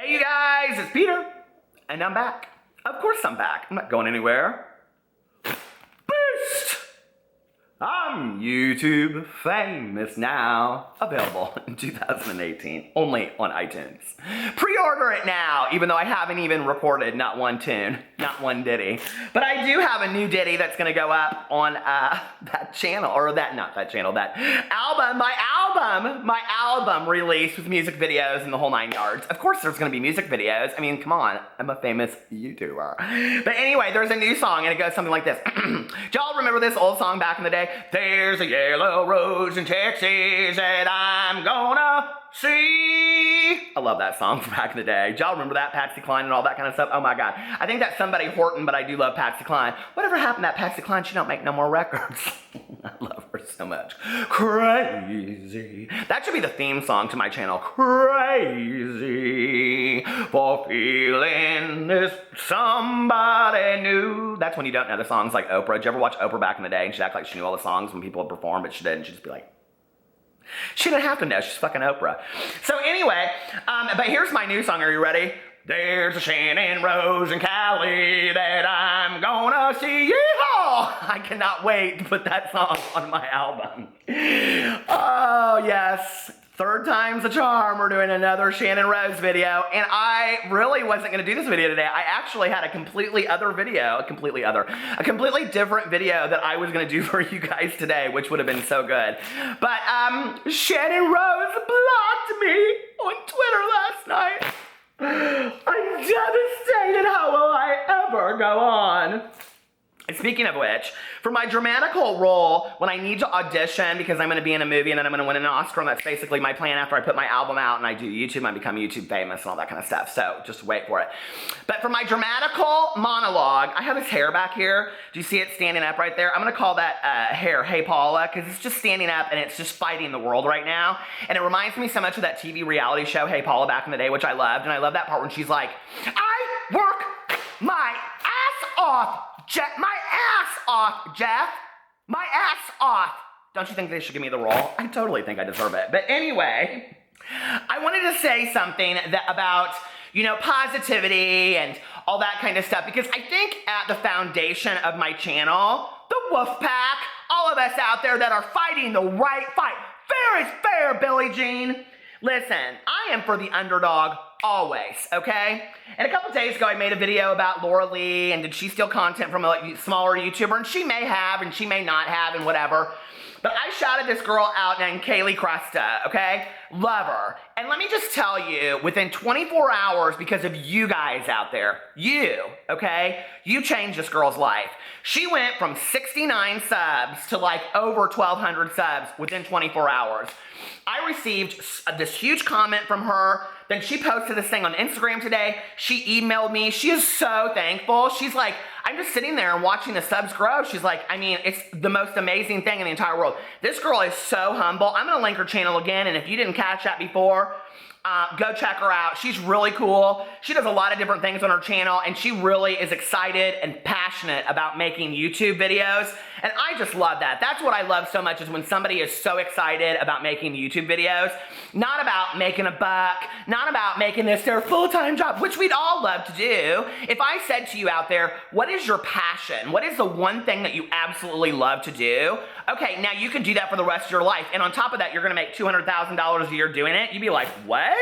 Hey you guys, it's Peter, and I'm back. Of course I'm back. I'm not going anywhere. Boost! I'm YouTube famous now. Available in 2018, only on iTunes. Pre-order it now, even though I haven't even recorded not one tune, not one ditty. But I do have a new ditty that's gonna go up on that channel, or that album, my album released with music videos and the whole 9 yards. Of course there's gonna be music videos. I mean, come on, I'm a famous YouTuber. But anyway, there's a new song and it goes something like this. Do y'all remember this old song back in the day? There's a yellow rose in Texas that I'm gonna see. I love that song from back in the day. Do y'all remember that? Patsy Cline and all that kind of stuff? Oh my God. I think that's somebody Horton, but I do love Patsy Cline. Whatever happened to that Patsy Cline? She don't make no more records. I love her so much. Crazy. That should be the theme song to my channel. Crazy for feeling this somebody new. That's when you don't know the songs like Oprah. Did you ever watch Oprah back in the day and she'd act like she knew all the songs when people would perform, but she didn't. She'd just be like, she didn't have to know. She's fucking Oprah. So anyway, but here's my new song. Are you ready? There's a Channon, Rose, and Callie that I'm gonna see. Yeehaw! I cannot wait to put that song on my album. Oh, yes. Third time's a charm. We're doing another Channon Rose video. And I really wasn't going to do this video today. I actually had a completely different video that I was going to do for you guys today, which would have been so good. But Channon Rose blocked me on Twitter last night. I'm devastated. How will I ever go on? And speaking of which, for my dramatical role, when I need to audition because I'm going to be in a movie and then I'm going to win an Oscar, and that's basically my plan after I put my album out and I do YouTube, I become YouTube famous and all that kind of stuff. So just wait for it. But for my dramatical monologue, I have this hair back here. Do you see it standing up right there? I'm going to call that hair Hey Paula, because it's just standing up and it's just fighting the world right now. And it reminds me so much of that TV reality show Hey Paula back in the day, which I loved. And I love that part when she's like, I work my ass off. My ass off, Jeff. My ass off. Don't you think they should give me the role? I totally think I deserve it. But anyway, I wanted to say something about, you know, positivity and all that kind of stuff, because I think at the foundation of my channel, the WOOF pack, all of us out there that are fighting the right fight. Fair is fair, Billie Jean. Listen, I am for the underdog always, okay? And a couple days ago, I made a video about Laura Lee and did she steal content from a smaller YouTuber? And she may have and she may not have and whatever. But I shouted this girl out named Kaylee Cresta, okay? Love her. And let me just tell you, within 24 hours, because of you guys out there, okay? You changed this girl's life. She went from 69 subs to like over 1,200 subs within 24 hours. I received this huge comment from her. Then she posted this thing on Instagram today. She emailed me. She is so thankful. She's like, I'm just sitting there and watching the subs grow. She's like, I mean, it's the most amazing thing in the entire world. This girl is so humble. I'm going to link her channel again. And if you didn't catch that before, go check her out. She's really cool. She does a lot of different things on her channel, and she really is excited and passionate about making YouTube videos. And I just love that. That's what I love so much, is when somebody is so excited about making YouTube videos, not about making a buck, not about making this their full-time job, which we'd all love to do. If I said to you out there, what is your passion? What is the one thing that you absolutely love to do? Okay, now you can do that for the rest of your life. And on top of that, you're gonna make $200,000 a year doing it. You'd be like, what?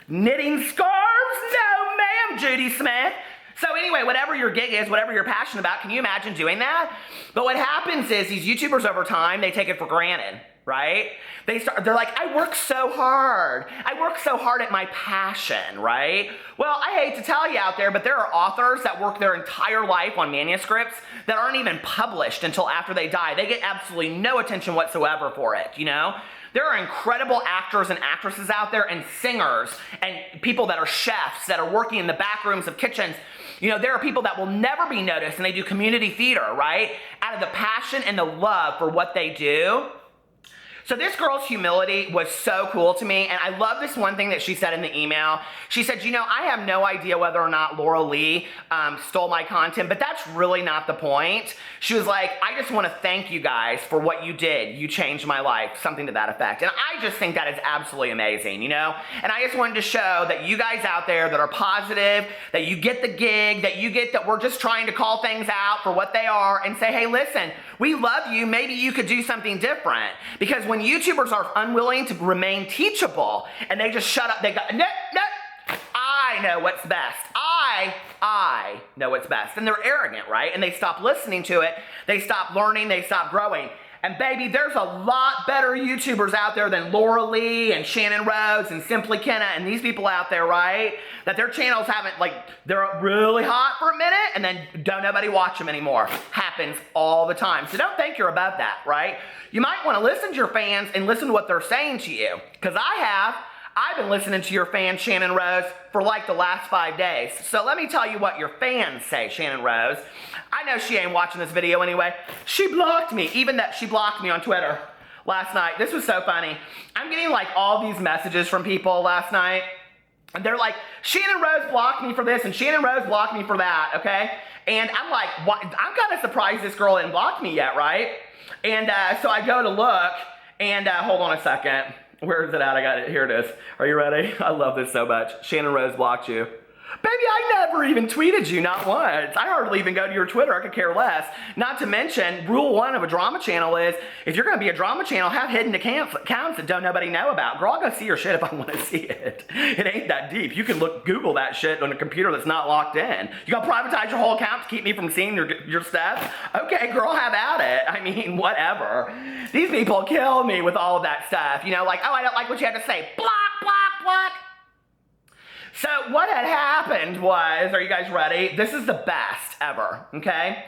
Knitting scarves? No, ma'am, Judy Smith. So anyway, whatever your gig is, whatever you're passionate about, can you imagine doing that? But what happens is these YouTubers over time, they take it for granted, right? They're like, I work so hard. I work so hard at my passion, right? Well, I hate to tell you out there, but there are authors that work their entire life on manuscripts that aren't even published until after they die. They get absolutely no attention whatsoever for it, you know? There are incredible actors and actresses out there, and singers, and people that are chefs that are working in the back rooms of kitchens. You know, there are people that will never be noticed, and they do community theater, right? Out of the passion and the love for what they do. So this girl's humility was so cool to me, and I love this one thing that she said in the email. She said, you know, I have no idea whether or not Laura Lee stole my content, but that's really not the point. She was like, I just want to thank you guys for what you did. You changed my life, something to that effect. And I just think that is absolutely amazing, you know? And I just wanted to show that you guys out there that are positive, that you get the gig, that you get that we're just trying to call things out for what they are and say, hey, listen, we love you. Maybe you could do something different. Because when YouTubers are unwilling to remain teachable and they just shut up, they go, no, I know what's best. I know what's best. And they're arrogant, right? And they stop listening to it. They stop learning. They stop growing. And baby, there's a lot better YouTubers out there than Laura Lee and Channon Rose and Simply Kenna and these people out there, right? That their channels haven't, like, they're really hot for a minute and then don't nobody watch them anymore. Happens all the time. So don't think you're above that, right? You might want to listen to your fans and listen to what they're saying to you. Because I've been listening to your fan, Channon Rose, for like the last 5 days. So let me tell you what your fans say, Channon Rose. I know she ain't watching this video anyway. She blocked me, even that she blocked me on Twitter last night. This was so funny. I'm getting like all these messages from people last night. And they're like, Channon Rose blocked me for this and Channon Rose blocked me for that, okay? And I'm like, what? I'm kind of surprised this girl didn't block me yet, right? And so I go to look and hold on a second. Where is it at? I got it. Here it is. Are you ready? I love this so much. Channon Rose blocked you. Baby, I never even tweeted you, not once. I hardly even go to your Twitter. I could care less. Not to mention, rule 1 of a drama channel is, if you're going to be a drama channel, have hidden accounts that don't nobody know about. Girl, I'll go see your shit if I want to see it. It ain't that deep. You can Google that shit on a computer that's not locked in. You going to privatize your whole account to keep me from seeing your stuff? Okay, girl, have at it. I mean, whatever. These people kill me with all of that stuff. You know, like, oh, I don't like what you have to say. Block, block, block. So what had happened was, are you guys ready? This is the best ever, okay?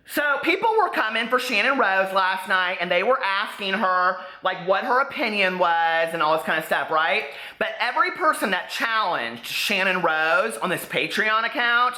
So people were coming for Channon Rose last night and they were asking her like what her opinion was and all this kind of stuff, right? But every person that challenged Channon Rose on this Patreon account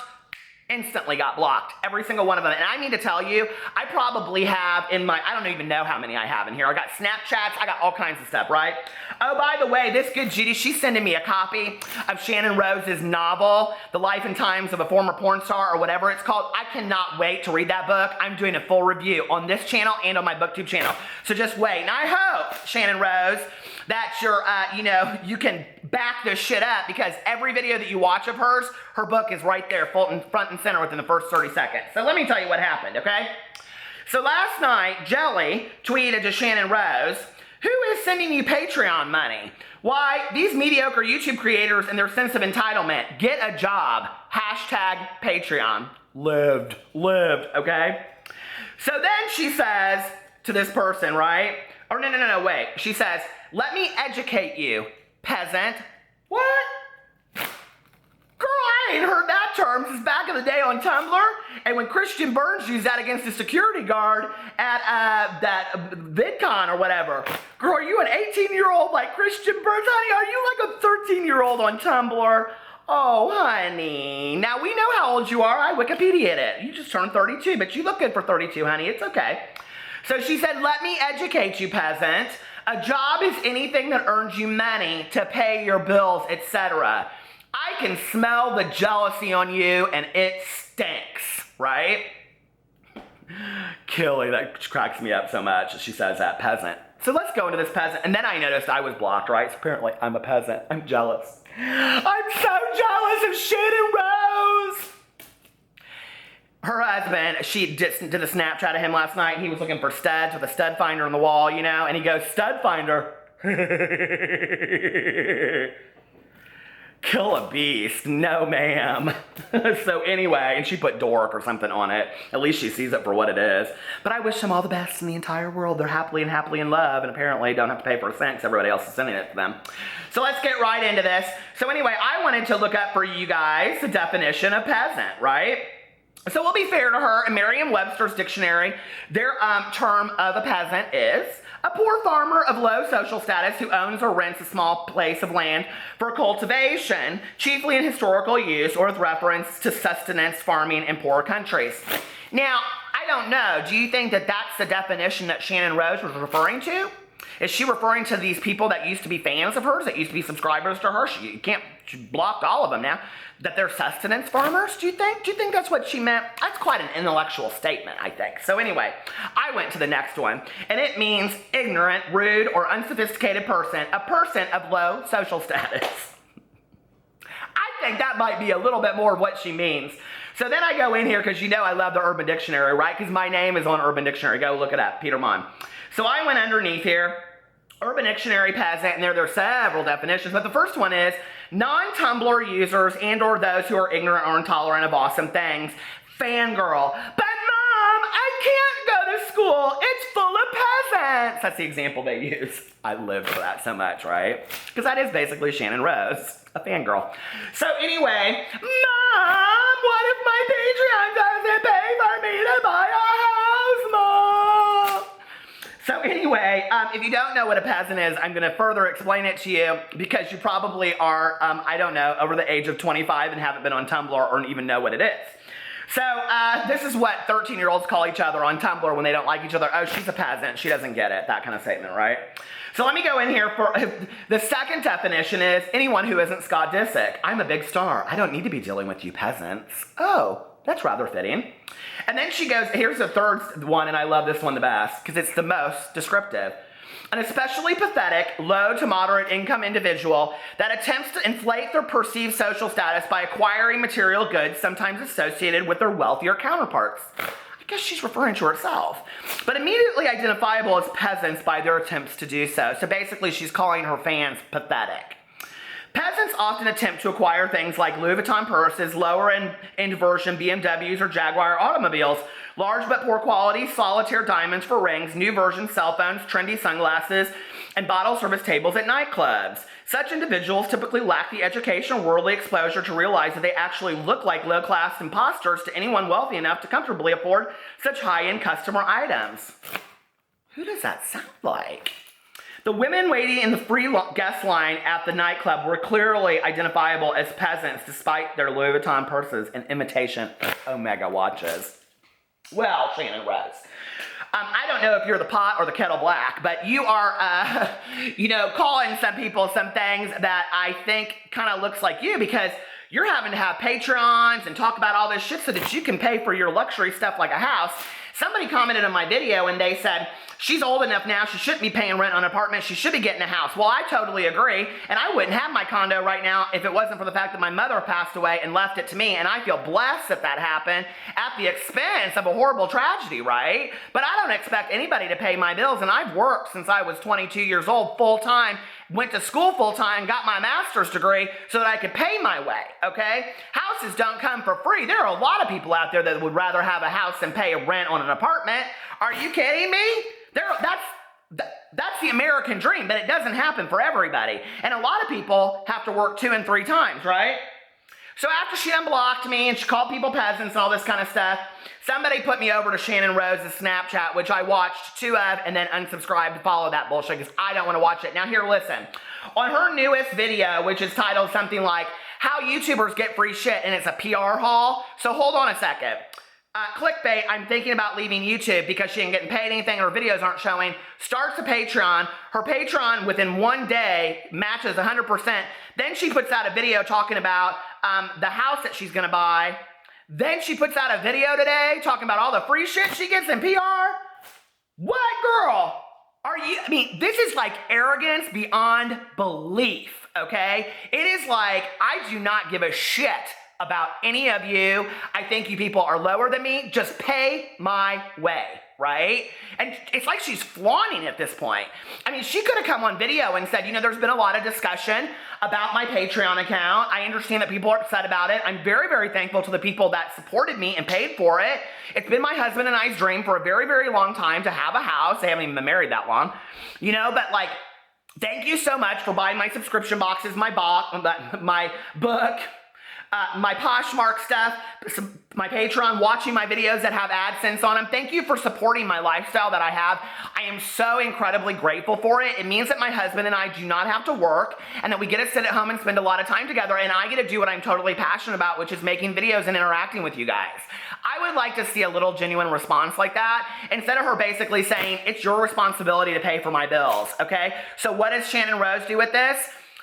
instantly got blocked. Every single one of them. And I need to tell you, I probably have in my, I don't even know how many I have in here. I got Snapchats, I got all kinds of stuff, right? Oh, by the way, this good Judy, she's sending me a copy of Channon Rose's novel, The Life and Times of a Former Porn Star, or whatever it's called. I cannot wait to read that book. I'm doing a full review on this channel and on my BookTube channel. So just wait. And I hope, Channon Rose, that you're, you can back this shit up, because every video that you watch of hers, her book is right there, front and center within the first 30 seconds. So let me tell you what happened, okay? So last night, Jelly tweeted to Channon Rose, who is sending you Patreon money? Why, these mediocre YouTube creators and their sense of entitlement. Get a job. Hashtag Patreon. Lived, okay? So then she says to this person, right? Or no, wait. She says, let me educate you, peasant. What? Girl, I ain't heard that term since back in the day on Tumblr. And when Christian Burns used that against the security guard at that VidCon or whatever. Girl, are you an 18-year-old like Christian Burns? Honey, are you like a 13-year-old on Tumblr? Oh, honey. Now, we know how old you are. I Wikipedia'd it. You just turned 32, but you look good for 32, honey. It's okay. So she said, let me educate you, peasant. A job is anything that earns you money to pay your bills, etc. I can smell the jealousy on you, and it stinks, right? Killy, that cracks me up so much that she says that, peasant. So let's go into this peasant. And then I noticed I was blocked, right? So apparently I'm a peasant. I'm jealous. I'm so jealous of Channon Rose. Her husband, she did a Snapchat of him last night. He was looking for studs with a stud finder on the wall, you know, and he goes, stud finder. Kill a beast. No, ma'am. So anyway, and she put dork or something on it. At least she sees it for what it is. But I wish them all the best in the entire world. They're happily in love, and apparently don't have to pay for a cent because everybody else is sending it to them. So let's get right into this. So anyway, I wanted to look up for you guys the definition of peasant, right? So we'll be fair to her. In Merriam-Webster's dictionary, their term of a peasant is a poor farmer of low social status who owns or rents a small place of land for cultivation, chiefly in historical use or with reference to sustenance farming in poor countries. Now, I don't know. Do you think that that's the definition that Channon Rose was referring to? Is she referring to these people that used to be fans of hers, that used to be subscribers to her? She blocked all of them now. That they're sustenance farmers, do you think? Do you think that's what she meant? That's quite an intellectual statement, I think. So anyway, I went to the next one, and it means ignorant, rude, or unsophisticated person, a person of low social status. I think that might be a little bit more of what she means. So then I go in here, because you know I love the Urban Dictionary, right? Because my name is on Urban Dictionary. Go look it up, Peter Monn. So I went underneath here, Urban Dictionary, peasant, and there are several definitions, but the first one is non-Tumblr users and or those who are ignorant or intolerant of awesome things. Fangirl. But Mom, I can't go to school. It's full of peasants. That's the example they use. I live for that so much, right? Because that is basically Channon Rose, a fangirl. So anyway, Mom, what if my Patreon doesn't pay for me to buy a house, Mom? So anyway, if you don't know what a peasant is, I'm going to further explain it to you because you probably are, I don't know, over the age of 25 and haven't been on Tumblr or even know what it is. So this is what 13-year-olds call each other on Tumblr when they don't like each other. Oh, she's a peasant. She doesn't get it. That kind of statement, right? So let me go in here for the second definition is anyone who isn't Scott Disick. I'm a big star. I don't need to be dealing with you peasants. Oh, that's rather fitting. And then she goes, here's the third one, and I love this one the best because it's the most descriptive. An especially pathetic, low to moderate income individual that attempts to inflate their perceived social status by acquiring material goods sometimes associated with their wealthier counterparts. I guess she's referring to herself. But immediately identifiable as peasants by their attempts to do so. So basically she's calling her fans pathetic. Peasants often attempt to acquire things like Louis Vuitton purses, lower-end version BMWs or Jaguar automobiles, large but poor quality solitaire diamonds for rings, new version cell phones, trendy sunglasses, and bottle service tables at nightclubs. Such individuals typically lack the education or worldly exposure to realize that they actually look like low-class imposters to anyone wealthy enough to comfortably afford such high-end customer items. Who does that sound like? The women waiting in the free guest line at the nightclub were clearly identifiable as peasants despite their Louis Vuitton purses and imitation Omega watches. Well, Channon Rose, I don't know if you're the pot or the kettle black, but you are, calling some people some things that I think kind of looks like you because you're having to have Patreons and talk about all this shit so that you can pay for your luxury stuff like a house. Somebody commented on my video and they said, she's old enough now, she shouldn't be paying rent on an apartment, she should be getting a house. Well, I totally agree, and I wouldn't have my condo right now if it wasn't for the fact that my mother passed away and left it to me, and I feel blessed that that happened at the expense of a horrible tragedy, right? But I don't expect anybody to pay my bills, and I've worked since I was 22 years old full-time, went to school full-time, got my master's degree so that I could pay my way, okay? Houses don't come for free. There are a lot of people out there that would rather have a house than pay a rent on an apartment. Are you kidding me? That's the American dream, but it doesn't happen for everybody. And a lot of people have to work 2 and 3 times, right? So after she unblocked me and she called people peasants and all this kind of stuff, somebody put me over to Channon Rose's Snapchat, which I watched 2 of and then unsubscribed to follow that bullshit because I don't want to watch it. Now here, listen. On her newest video, which is titled something like, How YouTubers Get Free Shit, and it's a PR haul. So hold on a second. Clickbait, I'm thinking about leaving YouTube because she ain't getting paid anything, her videos aren't showing, starts a Patreon, her Patreon within 1 day matches 100%, then she puts out a video talking about the house that she's gonna buy, then she puts out a video today talking about all the free shit she gets in PR? What, girl? This is like arrogance beyond belief, okay? It is like, I do not give a shit about any of you. I think you people are lower than me. Just pay my way, right? And it's like she's flaunting at this point. She could have come on video and said, there's been a lot of discussion about my Patreon account. I understand that people are upset about it. I'm very, very thankful to the people that supported me and paid for it. It's been my husband and I's dream for a very, very long time to have a house. They haven't even been married that long, but thank you so much for buying my subscription boxes, my book, My Poshmark stuff, my Patreon, watching my videos that have AdSense on them. Thank you for supporting my lifestyle that I have. I am so incredibly grateful for it. It means that my husband and I do not have to work and that we get to sit at home and spend a lot of time together, and I get to do what I'm totally passionate about, which is making videos and interacting with you guys. I would like to see a little genuine response like that instead of her basically saying, it's your responsibility to pay for my bills, okay? So what does Channon Rose do with this?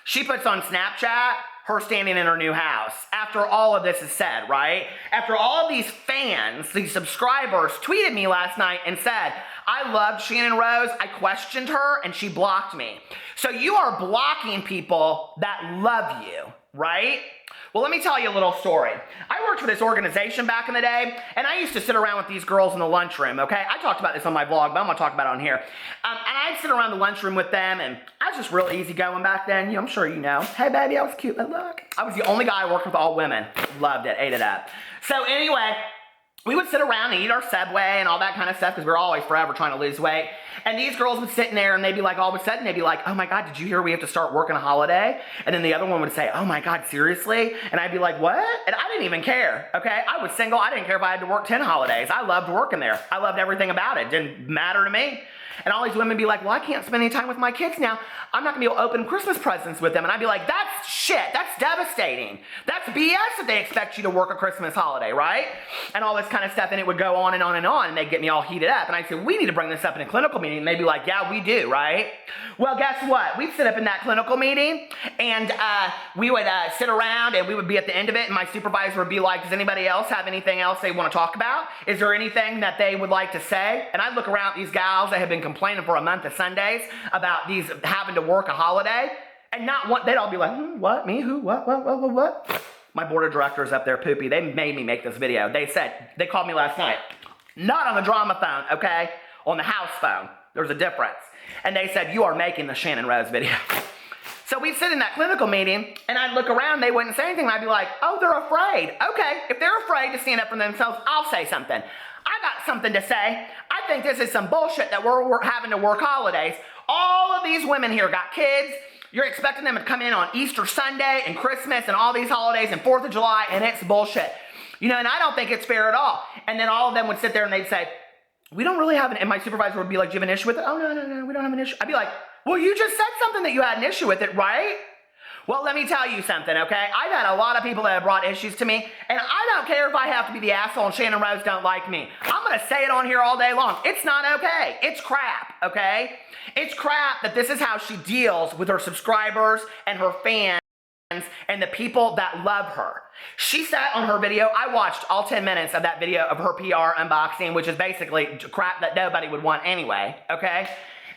She puts on Snapchat her standing in her new house after all of this is said, right? After all of these fans, these subscribers tweeted me last night and said, I loved Channon Rose, I questioned her, and she blocked me. So you are blocking people that love you, right? Well, let me tell you a little story. I worked for this organization back in the day, and I used to sit around with these girls in the lunchroom, okay? I talked about this on my vlog, but I'm gonna talk about it on here. And I'd sit around the lunchroom with them, and I was just real easygoing back then. You know, I'm sure you know. Hey, baby, I was cute, but look. I was the only guy I worked with all women. Loved it, ate it up. So anyway, we would sit around and eat our Subway and all that kind of stuff because we were always forever trying to lose weight. And these girls would sit in there and they'd be like, all of a sudden, they'd be like, oh my God, did you hear we have to start working a holiday? And then the other one would say, oh my God, seriously? And I'd be like, what? And I didn't even care, okay? I was single. I didn't care if I had to work 10 holidays. I loved working there. I loved everything about it. Didn't matter to me. And all these women be like, well, I can't spend any time with my kids now. I'm not gonna be able to open Christmas presents with them. And I'd be like, that's shit. That's devastating. That's BS that they expect you to work a Christmas holiday, right? And all this kind of stuff. And it would go on and on and on. And they'd get me all heated up. And I'd say, we need to bring this up in a clinical meeting. And they'd be like, yeah, we do, right? Well, guess what? We'd sit up in that clinical meeting and we would sit around and we would be at the end of it. And my supervisor would be like, does anybody else have anything else they want to talk about? Is there anything that they would like to say? And I'd look around at these gals that have been complaining for a month of Sundays about these having to work a holiday, and not one, they'd all be like, what, me, who, what? My board of directors up there, poopy, they made me make this video. They called me last night, not on the drama phone, okay, on the house phone. There's a difference. And they said, you are making the Channon Rose video. So we'd sit in that clinical meeting, and I'd look around, they wouldn't say anything, and I'd be like, oh, they're afraid. Okay, if they're afraid to stand up for themselves, I'll say something. I got something to say. I think this is some bullshit that we're having to work holidays. All of these women here got kids. You're expecting them to come in on Easter Sunday and Christmas and all these holidays and 4th of July, and it's bullshit. You know, and I don't think it's fair at all. And then all of them would sit there and they'd say, we don't really have an, and my supervisor would be like, do you have an issue with it? Oh, no, we don't have an issue. I'd be like, well, you just said something that you had an issue with it, right? Well, let me tell you something, okay? I've had a lot of people that have brought issues to me, and I don't care if I have to be the asshole and Channon Rose don't like me. I'm gonna say it on here all day long. It's not okay. It's crap, okay? It's crap that this is how she deals with her subscribers and her fans and the people that love her. She sat on her video. I watched all 10 minutes of that video of her PR unboxing, which is basically crap that nobody would want anyway, okay?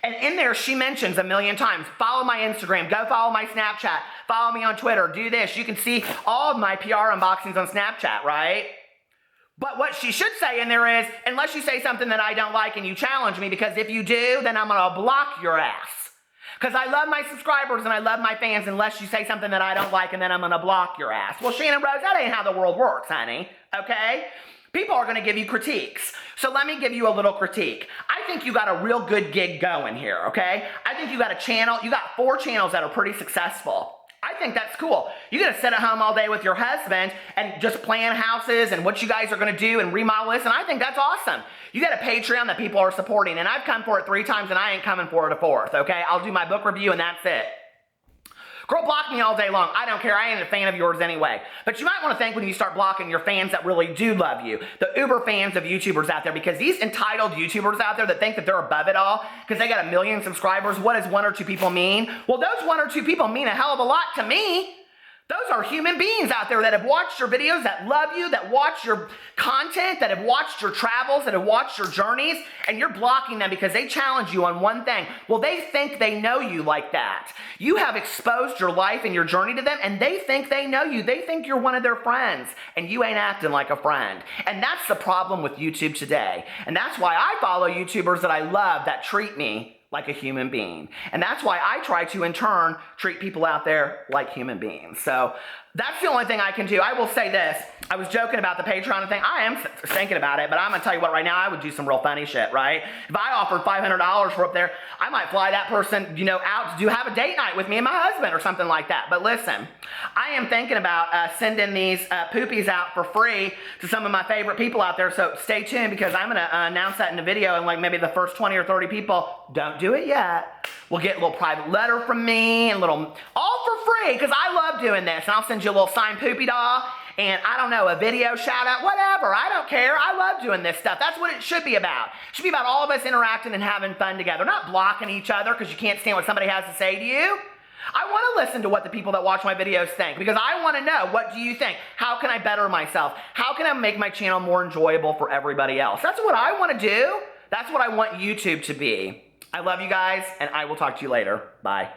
And in there, she mentions a million times, follow my Instagram, go follow my Snapchat, follow me on Twitter, do this. You can see all of my PR unboxings on Snapchat, right? But what she should say in there is, unless you say something that I don't like and you challenge me, because if you do, then I'm gonna block your ass. Because I love my subscribers and I love my fans, unless you say something that I don't like and then I'm gonna block your ass. Well, Channon Rose, that ain't how the world works, honey, okay? People are gonna give you critiques. So let me give you a little critique. I think you got a real good gig going here, okay? I think you got a channel, you got 4 channels that are pretty successful. I think that's cool. You gotta sit at home all day with your husband and just plan houses and what you guys are gonna do and remodel this, and I think that's awesome. You got a Patreon that people are supporting, and I've come for it 3 times and I ain't coming for it a 4th, okay? I'll do my book review and that's it. Girl, block me all day long. I don't care. I ain't a fan of yours anyway. But you might want to think when you start blocking your fans that really do love you, the uber fans of YouTubers out there, because these entitled YouTubers out there that think that they're above it all because they got 1 million subscribers, what does 1 or 2 people mean? Well, those 1 or 2 people mean a hell of a lot to me. Those are human beings out there that have watched your videos, that love you, that watch your content, that have watched your travels, that have watched your journeys, and you're blocking them because they challenge you on one thing. Well, they think they know you like that. You have exposed your life and your journey to them, and they think they know you. They think you're one of their friends, and you ain't acting like a friend. And that's the problem with YouTube today. And that's why I follow YouTubers that I love that treat me like a human being. And that's why I try to, in turn, treat people out there like human beings. So that's the only thing I can do. I will say this. I was joking about the Patreon thing. I am thinking about it, but I'm going to tell you what, right now, I would do some real funny shit, right? If I offered $500 for up there, I might fly that person, you know, out to have a date night with me and my husband or something like that. But listen, I am thinking about sending these poopies out for free to some of my favorite people out there. So stay tuned, because I'm going to announce that in the video, and like maybe the first 20 or 30 people, don't do it yet, will get a little private letter from me and all for free, because I love doing this. And I'll send you a little signed poopy doll. And I don't know, a video shout out, whatever. I don't care. I love doing this stuff. That's what it should be about. It should be about all of us interacting and having fun together, not blocking each other because you can't stand what somebody has to say to you. I want to listen to what the people that watch my videos think, because I want to know, what do you think? How can I better myself? How can I make my channel more enjoyable for everybody else? That's what I want to do. That's what I want YouTube to be. I love you guys, and I will talk to you later. Bye.